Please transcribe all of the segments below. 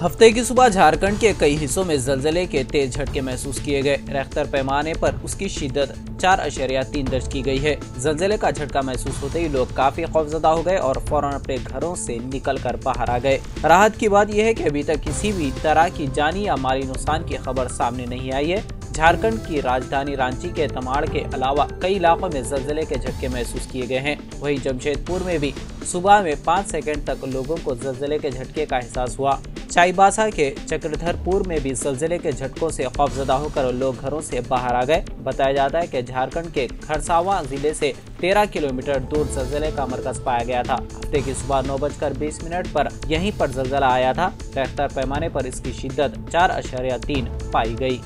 हफ्ते की सुबह झारखंड के कई हिस्सों में जलजले के तेज झटके महसूस किए गए। रेख्तर पैमाने पर उसकी शिद्दत 4.3 दर्ज की गई है। जलजले का झटका महसूस होते ही लोग काफी खौफजदा हो गए और फौरन अपने घरों से निकलकर बाहर आ गए। राहत की बात यह है कि अभी तक किसी भी तरह की जानी या माली नुकसान की खबर सामने नहीं आई है। झारखंड की राजधानी रांची के तमाड़ के अलावा कई इलाकों में जलजले के झटके महसूस किए गए हैं। वहीं जमशेदपुर में भी सुबह में 5 सेकंड तक लोगों को जलजले के झटके का एहसास हुआ। चाईबासा के चक्रधरपुर में भी जलजले के झटकों से खौफजदा होकर लोग घरों से बाहर आ गए। बताया जाता है कि झारखंड के खरसावां जिले से 13 किलोमीटर दूर जलजले का मरकज पाया गया था। हफ्ते की सुबह 9:20 पर यहीं पर जलजला आया था। रेख्तर पैमाने पर इसकी शिद्दत 4.3 पाई गई।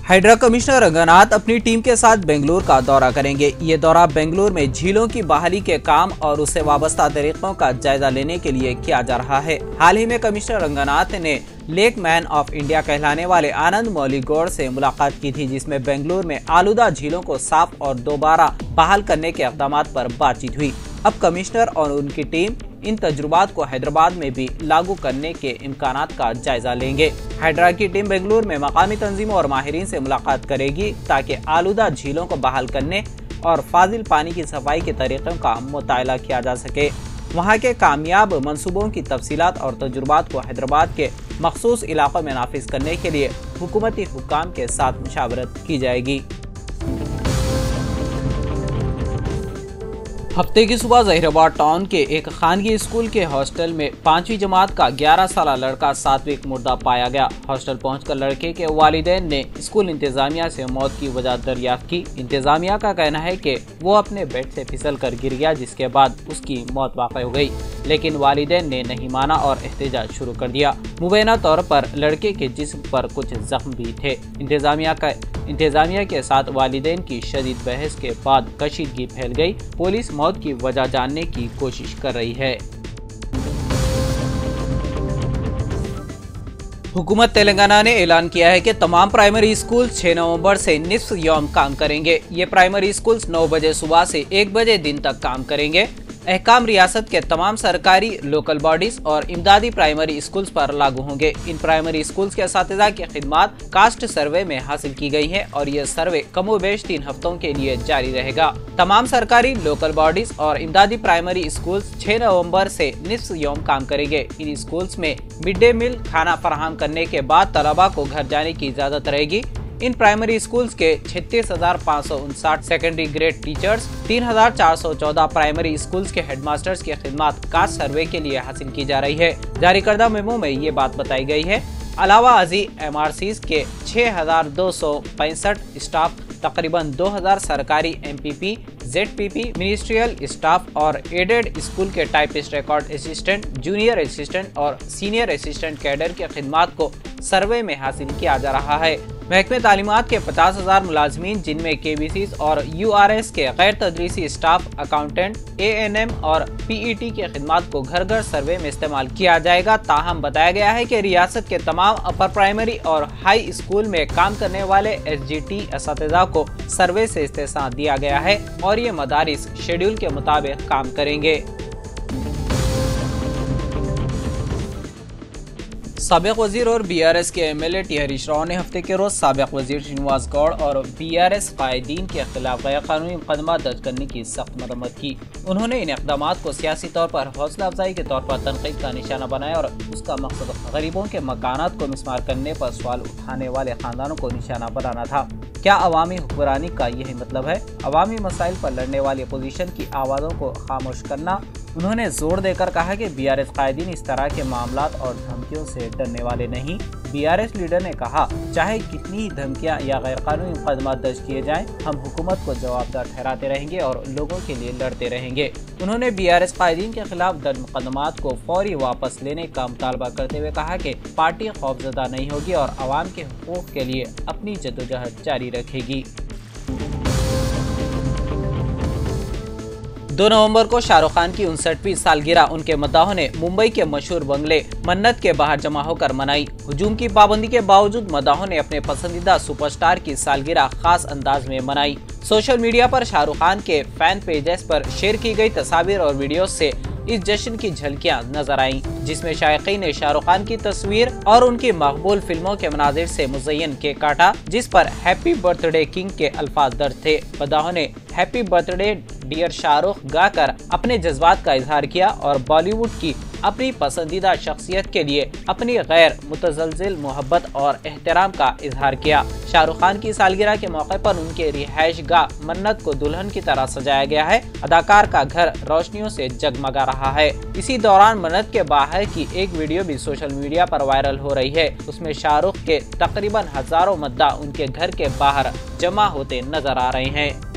हाइड्रा कमिश्नर रंगनाथ अपनी टीम के साथ बेंगलुरु का दौरा करेंगे। ये दौरा बेंगलुरु में झीलों की बहाली के काम और उससे वाबस्ता तरीकों का जायजा लेने के लिए किया जा रहा है। हाल ही में कमिश्नर रंगनाथ ने लेक मैन ऑफ इंडिया कहलाने वाले आनंद मौली गौड़ से मुलाकात की थी, जिसमें बेंगलुरु में आलूदा झीलों को साफ और दोबारा बहाल करने के इक़दाम पर बातचीत हुई। अब कमिश्नर और उनकी टीम इन तजुर्बात को हैदराबाद में भी लागू करने के इम्कानात का जायजा लेंगे। हाइड्रा की टीम बेंगलुरु में मकामी तंजीमों और माहिरीन से मुलाकात करेगी ताकि आलूदा झीलों को बहाल करने और फाजिल पानी की सफाई के तरीकों का मुतायला किया जा सके। वहां के कामयाब मंसूबों की तफसीलात और तजुर्बात को हैदराबाद के मखसूस इलाकों में नाफिज करने के लिए हुकूमती हुक्काम के साथ मुशावरत की जाएगी। हफ्ते की सुबह जहीराबाद टाउन के एक खानगी स्कूल के हॉस्टल में 5वीं जमात का 11 साला लड़का सात्विक मुर्दा पाया गया। हॉस्टल पहुंचकर लड़के के वालिदैन ने स्कूल इंतजामिया से मौत की वजह दरियाफ्त की। इंतजामिया का कहना है कि वो अपने बेड से फिसल कर गिर गया, जिसके बाद उसकी मौत वाक़ हो गई, लेकिन वालिदैन ने नहीं माना और एहतजाज शुरू कर दिया। मुबैना तौर पर लड़के के जिस्म पर कुछ जख्म भी थे। इंतजामिया के साथ वालिदैन की शदीद बहस के बाद कशीदगी फैल गई। पुलिस मौत की वजह जानने की कोशिश कर रही है। हुकूमत तेलंगाना ने ऐलान किया है कि तमाम प्राइमरी स्कूल 6 नवंबर से निस्फ यौम काम करेंगे। ये प्राइमरी स्कूल्स 9 बजे सुबह से 1 बजे दिन तक काम करेंगे। अहकाम रियासत के तमाम सरकारी, लोकल बॉडीज और इमदादी प्राइमरी स्कूल्स पर लागू होंगे। इन प्राइमरी स्कूल्स के असातिज़ा की खिदमात कास्ट सर्वे में हासिल की गई है और यह सर्वे कमोबेश 3 हफ्तों के लिए जारी रहेगा। तमाम सरकारी, लोकल बॉडीज और इमदादी प्राइमरी स्कूल्स 6 नवंबर से निस्फ यौम काम करेंगे। इन स्कूल्स में मिड डे मील खाना फराहम करने के बाद तलबा को घर जाने की इजाज़त रहेगी। इन प्राइमरी स्कूल्स के 36,559 secondary grade teachers, 3,414 primary schools के हेडमास्टर्स की खिदमत कास्ट सर्वे के लिए हासिल की जा रही है। जारी करदा मेमो में ये बात बताई गई है। अलावा अजी MRCs के 6,265 स्टाफ, तकरीबन 2,000 सरकारी MPP, ZPP, मिनिस्ट्रियल स्टाफ और एडेड स्कूल के typist, record assistant, junior assistant और सीनियर असिस्टेंट कैडर की खिदमत को सर्वे में हासिल किया जा रहा है। महकमे तालीमात के 50,000 मुलाजमीन, जिनमें KBCs और URS के गैर तदरीसी स्टाफ, अकाउंटेंट, ANM और PET की खिदमत को घर घर सर्वे में इस्तेमाल किया जाएगा। ताहम बताया गया है कि रियासत के तमाम अपर प्राइमरी और हाई स्कूल में काम करने वाले SGT असातिज़ा को सर्वे से इस्तेस्ना दिया गया है और ये मदारिस शेड्यूल के मुताबिक काम करेंगे। साबिक वजीर और BRS के MLA टी हरीश राव ने हफ्ते के रोज साबिक वजीर श्रीनिवास गौड़ और BRS कायदीन के खिलाफ गैर कानूनी मुकदमा दर्ज करने की सख्त मरम्मत की। उन्होंने इन इक़दाम को सियासी तौर पर हौसला अफजाई के तौर पर तनकीद का निशाना बनाया और उसका मकसद गरीबों के मकानात को मिसमार करने पर सवाल उठाने वाले खानदानों को निशाना बनाना था। क्या अवामी हुक्मरानी का यही मतलब है? अवामी मसाइल पर लड़ने वाली अपोजिशन की आवाज़ों को खामोश करना। उन्होंने जोर देकर कहा कि BRS कायदीन इस तरह के मामलात और धमकियों से डरने वाले नहीं। BRS लीडर ने कहा, चाहे कितनी ही धमकियां या गैर कानूनी मुकदमा दर्ज किए जाएं, हम हुकूमत को जवाबदार ठहराते रहेंगे और लोगों के लिए लड़ते रहेंगे। उन्होंने BRS कायदीन के खिलाफ दर्ज मुकदमात को फौरी वापस लेने का मुतालबा करते हुए कहा कि पार्टी खौफजदा नहीं होगी और आवाम के हुकूक के लिए अपनी जद्दोजहद जारी रखेगी। 2 नवंबर को शाहरुख खान की 59वीं सालगिरह उनके मद्दाहों ने मुंबई के मशहूर बंगले मन्नत के बाहर जमा होकर मनाई। हुजूम की पाबंदी के बावजूद मद्दाहों ने अपने पसंदीदा सुपरस्टार की सालगिरह खास अंदाज में मनाई। सोशल मीडिया पर शाहरुख खान के फैन पेजेस पर शेयर की गई तस्वीर और वीडियो से इस जश्न की झलकियां नजर आईं, जिसमें शायकीन ने शाहरुख खान की तस्वीर और उनकी मकबूल फिल्मों के मनाजिर से मुज़य्यन केक काटा, जिस पर हैप्पी बर्थडे किंग के अल्फाज दर्ज थे। बदाहों ने हैप्पी बर्थडे डियर शाहरुख गाकर अपने जज्बात का इजहार किया और बॉलीवुड की अपनी पसंदीदा शख्सियत के लिए अपनी गैर मुतज़लज़िल मोहब्बत और एहतराम का इजहार किया। शाहरुख खान की सालगिरह के मौके पर उनके रिहाइश गाह मन्नत को दुल्हन की तरह सजाया गया है। अदाकार का घर रोशनियों से जगमगा रहा है। इसी दौरान मन्नत के बाहर की एक वीडियो भी सोशल मीडिया पर वायरल हो रही है। उसमें शाहरुख के तकरीबन हजारों मद्दा उनके घर के बाहर जमा होते नजर आ रहे हैं।